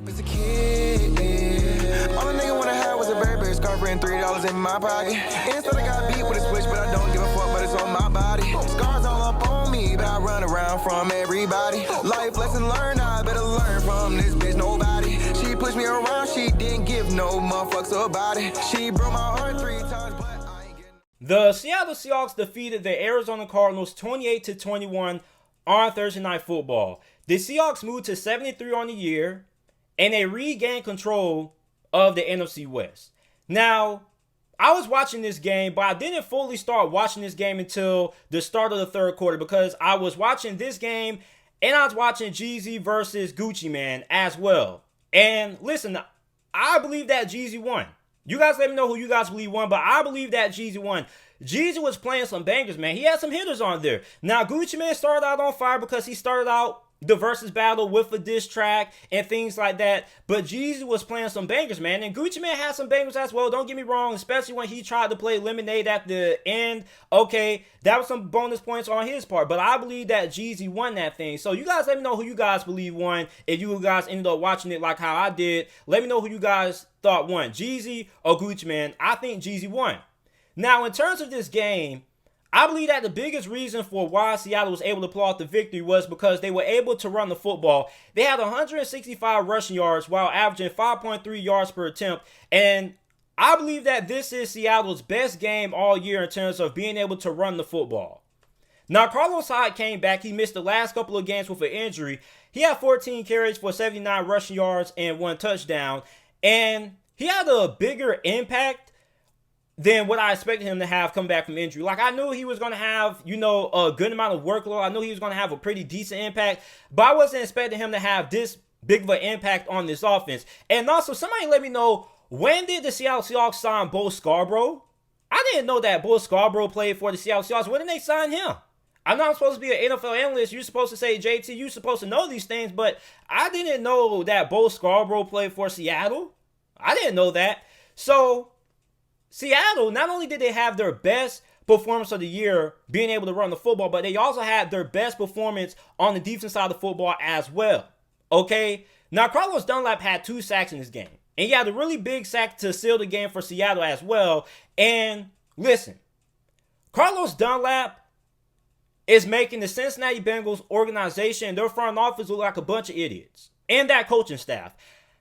As a kid, all a nigga wanna have was a Burberry scarf and $3 in my pocket. Instead I got beat with a switch, but I don't give a fuck, but it's on my body. Scars all up on me, but I run around from everybody. Life lesson learned, I better learn from this bitch, nobody. She pushed me around, she didn't give no motherfucks about it. She broke my heart 3 times, but I ain't getting... The Seattle Seahawks defeated the Arizona Cardinals 28-21 on Thursday Night Football. The Seahawks moved to 73 on the year, and they regained control of the NFC West. Now, I was watching this game, but I didn't fully start watching this game until the start of the third quarter because I was watching this game and I was watching Jeezy versus Gucci Mane as well. And listen, I believe that Jeezy won. You guys let me know who you guys believe won, but I believe that Jeezy won. Jeezy was playing some bangers, man. He had some hitters on there. Now, Gucci Mane started out on fire because he started out the versus battle with a diss track and things like that. But Jeezy was playing some bangers, man. And Gucci Mane had some bangers as well. Don't get me wrong, especially when he tried to play Lemonade at the end. Okay, that was some bonus points on his part. But I believe that Jeezy won that thing. So you guys let me know who you guys believe won. If you guys ended up watching it like how I did, let me know who you guys thought won, Jeezy or Gucci Mane. I think Jeezy won. Now, in terms of this game, I believe that the biggest reason for why Seattle was able to pull out the victory was because they were able to run the football. They had 165 rushing yards while averaging 5.3 yards per attempt. And I believe that this is Seattle's best game all year in terms of being able to run the football. Now, Carlos Hyde came back. He missed the last couple of games with an injury. He had 14 carries for 79 rushing yards and 1 touchdown. And he had a bigger impact than what I expected him to have come back from injury. Like, I knew he was going to have, a good amount of workload. I knew he was going to have a pretty decent impact, but I wasn't expecting him to have this big of an impact on this offense. And also, somebody let me know, when did the Seattle Seahawks sign Bo Scarborough? I didn't know that Bo Scarborough played for the Seattle Seahawks. When did they sign him? I'm not supposed to be an NFL analyst. You're supposed to say, JT, you're supposed to know these things, but I didn't know that Bo Scarborough played for Seattle. I didn't know that. So Seattle, not only did they have their best performance of the year being able to run the football, but they also had their best performance on the defense side of the football as well. Okay? Now, Carlos Dunlap had 2 sacks in this game. And he had a really big sack to seal the game for Seattle as well. And listen, Carlos Dunlap is making the Cincinnati Bengals organization and their front office look like a bunch of idiots. And that coaching staff.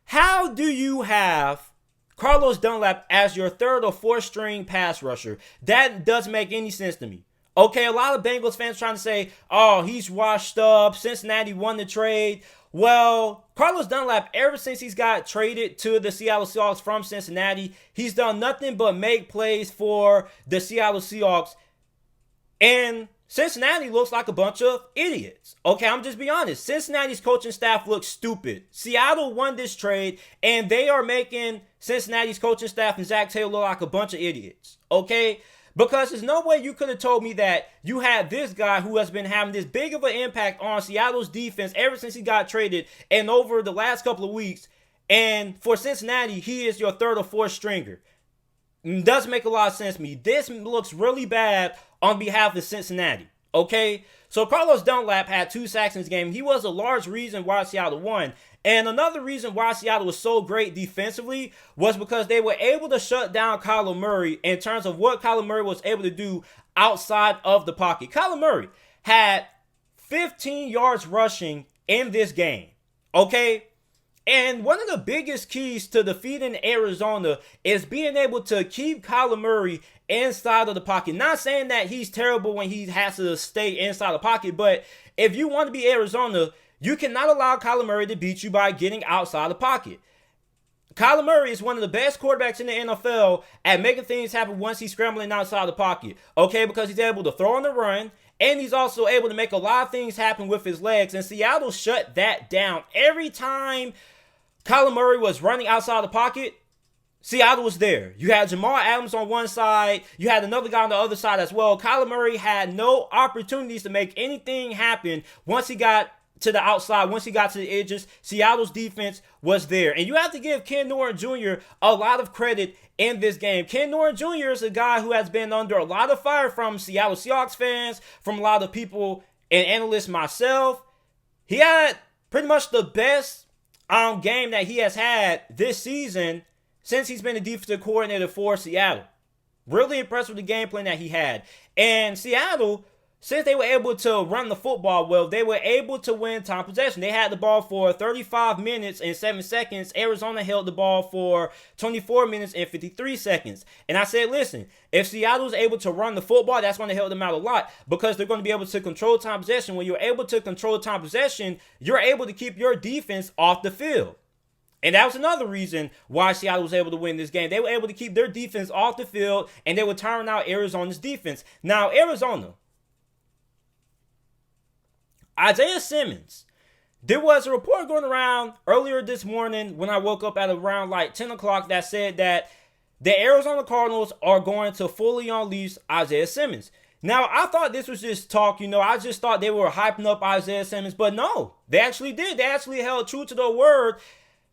How do you have Carlos Dunlap as your 3rd or 4th string pass rusher? That doesn't make any sense to me. Okay, a lot of Bengals fans trying to say, oh, he's washed up, Cincinnati won the trade. Well, Carlos Dunlap, ever since he's got traded to the Seattle Seahawks from Cincinnati, he's done nothing but make plays for the Seattle Seahawks. And Cincinnati looks like a bunch of idiots. Okay, I'm just being honest. Cincinnati's coaching staff looks stupid. Seattle won this trade, and they are making Cincinnati's coaching staff and Zach Taylor look like a bunch of idiots. Okay? Because there's no way you could have told me that you had this guy who has been having this big of an impact on Seattle's defense ever since he got traded and over the last couple of weeks. And for Cincinnati, he is your 3rd or 4th stringer. Doesn't make a lot of sense to me. This looks really bad on behalf of Cincinnati. Okay? So Carlos Dunlap had 2 sacks in this game. He was a large reason why Seattle won. And another reason why Seattle was so great defensively was because they were able to shut down Kyler Murray in terms of what Kyler Murray was able to do outside of the pocket. Kyler Murray had 15 yards rushing in this game. Okay? And one of the biggest keys to defeating Arizona is being able to keep Kyler Murray inside of the pocket. Not saying that he's terrible when he has to stay inside the pocket, but if you want to be Arizona, you cannot allow Kyler Murray to beat you by getting outside the pocket. Kyler Murray is one of the best quarterbacks in the NFL at making things happen once he's scrambling outside the pocket. Okay, because he's able to throw on the run, and he's also able to make a lot of things happen with his legs. And Seattle shut that down. Every time Kyler Murray was running outside the pocket, Seattle was there. You had Jamal Adams on one side. You had another guy on the other side as well. Kyler Murray had no opportunities to make anything happen once he got to the outside. Once he got to the edges, Seattle's defense was there. And you have to give Ken Norton Jr. a lot of credit in this game. Ken Norton Jr. is a guy who has been under a lot of fire from Seattle Seahawks fans, from a lot of people and analysts, myself. He had pretty much the best game that he has had this season since he's been the defensive coordinator for Seattle. Really impressed with the game plan that he had. And Seattle, since they were able to run the football well, they were able to win time possession. They had the ball for 35 minutes and 7 seconds. Arizona held the ball for 24 minutes and 53 seconds. And I said, listen, if Seattle's able to run the football, that's going to help them out a lot because they're going to be able to control time possession. When you're able to control time possession, you're able to keep your defense off the field. And that was another reason why Seattle was able to win this game. They were able to keep their defense off the field, and they were tiring out Arizona's defense. Now, Arizona, Isaiah Simmons. There was a report going around earlier this morning when I woke up at around like 10 o'clock that said that the Arizona Cardinals are going to fully unleash Isaiah Simmons. Now, I thought this was just talk, I just thought they were hyping up Isaiah Simmons, but no, they actually did. They actually held true to their word.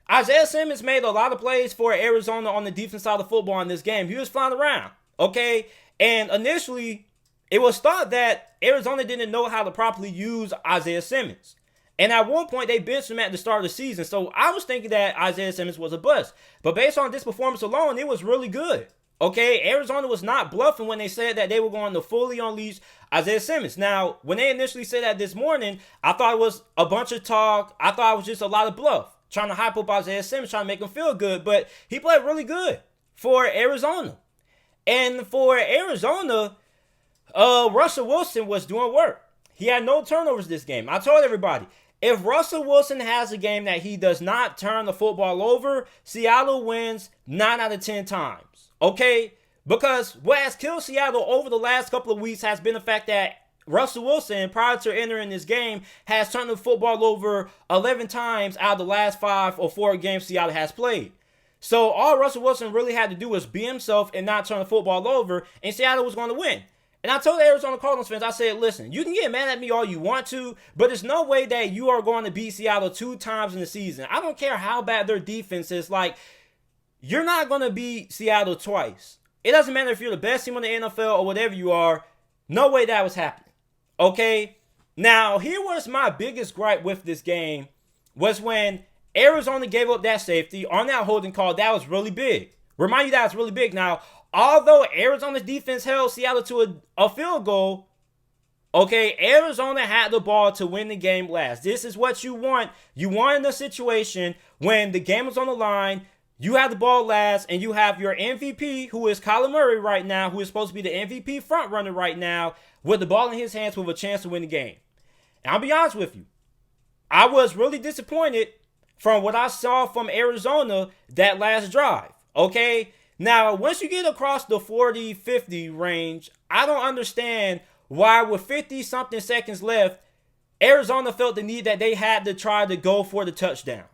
Isaiah Simmons made a lot of plays for Arizona on the defense side of football in this game. He was flying around, okay? And initially, it was thought that Arizona didn't know how to properly use Isaiah Simmons. And at one point, they benched him at the start of the season. So I was thinking that Isaiah Simmons was a bust. But based on this performance alone, it was really good. Okay, Arizona was not bluffing when they said that they were going to fully unleash Isaiah Simmons. Now, when they initially said that this morning, I thought it was a bunch of talk. I thought it was just a lot of bluff. Trying to hype up Isaiah Simmons, trying to make him feel good. But he played really good for Arizona. And for Arizona, Russell Wilson was doing work. He had no turnovers this game. I told everybody, if Russell Wilson has a game that he does not turn the football over, Seattle wins 9 out of 10 times. Okay? Because what has killed Seattle over the last couple of weeks has been the fact that Russell Wilson, prior to entering this game, has turned the football over 11 times out of the last 5 or 4 games Seattle has played. So all Russell Wilson really had to do was be himself and not turn the football over, and Seattle was going to win. And I told the Arizona Cardinals fans, I said, listen, you can get mad at me all you want to, but there's no way that you are going to beat Seattle 2 times in the season. I don't care how bad their defense is. Like, you're not going to beat Seattle twice. It doesn't matter if you're the best team in the NFL or whatever you are. No way that was happening. Okay, now here was my biggest gripe with this game was when Arizona gave up that safety on that holding call. That was really big. Remind you that it's really big. Now, although Arizona's defense held Seattle to a field goal, okay, Arizona had the ball to win the game last. This is what you want. You want in a situation when the game is on the line, you have the ball last, and you have your MVP, who is Kyler Murray right now, who is supposed to be the MVP front runner right now, with the ball in his hands with a chance to win the game. And I'll be honest with you, I was really disappointed from what I saw from Arizona that last drive, okay? Now, once you get across the 40-50 range, I don't understand why with 50-something seconds left, Arizona felt the need that they had to try to go for the touchdown.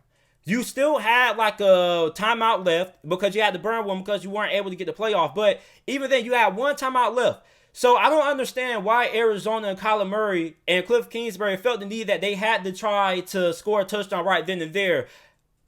You still had like a timeout left because you had to burn one because you weren't able to get the playoff. But even then, you had one timeout left. So I don't understand why Arizona and Kyler Murray and Cliff Kingsbury felt the need that they had to try to score a touchdown right then and there.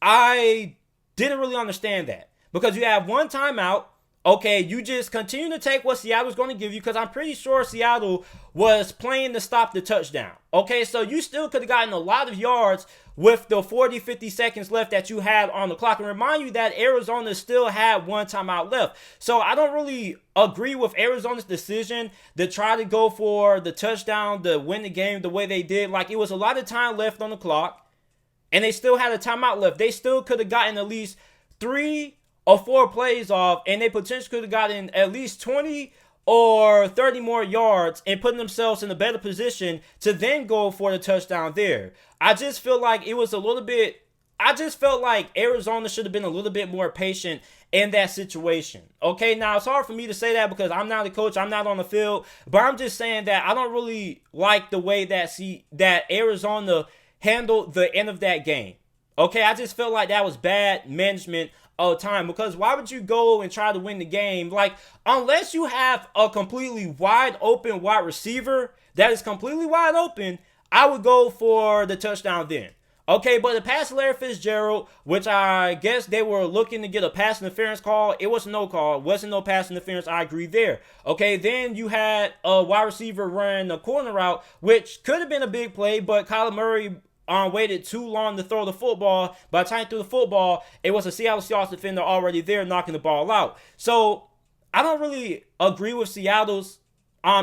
I didn't really understand that because you have one timeout. Okay, you just continue to take what Seattle's going to give you because I'm pretty sure Seattle was playing to stop the touchdown. Okay, so you still could have gotten a lot of yards with the 40-50 seconds left that you had on the clock. And remind you that Arizona still had one timeout left. So I don't really agree with Arizona's decision to try to go for the touchdown to win the game the way they did. Like, it was a lot of time left on the clock, and they still had a timeout left. They still could have gotten at least 3 or 4 plays off, and they potentially could have gotten at least 20 or 30 more yards and putting themselves in a better position to then go for the touchdown there. I just feel like it was a little bit, I just felt like Arizona should have been a little bit more patient in that situation. Okay, now it's hard for me to say that because I'm not a coach, I'm not on the field, but I'm just saying that I don't really like the way that Arizona handled the end of that game. Okay, I just felt like that was bad management of time because why would you go and try to win the game? Like, unless you have a completely wide open wide receiver that is completely wide open, I would go for the touchdown then. Okay, but the pass to Larry Fitzgerald, which I guess they were looking to get a pass interference call, it was no call. It wasn't no pass interference. I agree there. Okay, then you had a wide receiver run a corner route, which could have been a big play, but Kyler Murray waited too long to throw the football. By the time he threw the football, it was a Seattle Seahawks defender already there knocking the ball out. So I don't really agree with Seattle's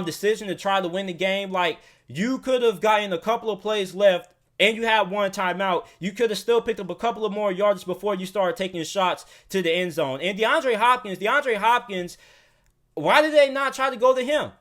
decision to try to win the game. Like, you could have gotten a couple of plays left and you had one timeout. You could have still picked up a couple of more yards before you started taking shots to the end zone. And DeAndre Hopkins, why did they not try to go to him?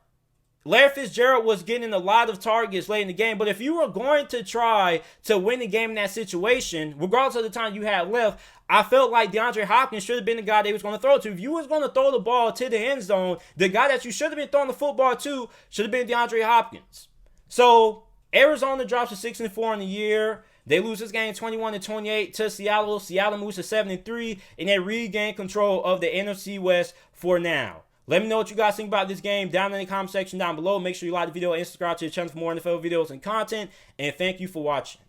Larry Fitzgerald was getting a lot of targets late in the game, but if you were going to try to win the game in that situation, regardless of the time you had left, I felt like DeAndre Hopkins should have been the guy they was going to throw to. If you was going to throw the ball to the end zone, the guy that you should have been throwing the football to should have been DeAndre Hopkins. So Arizona drops to 6-4 in the year. They lose this game 21-28 to Seattle. Seattle moves to 7-3, and they regain control of the NFC West for now. Let me know what you guys think about this game down in the comment section down below. Make sure you like the video and subscribe to the channel for more NFL videos and content. And thank you for watching.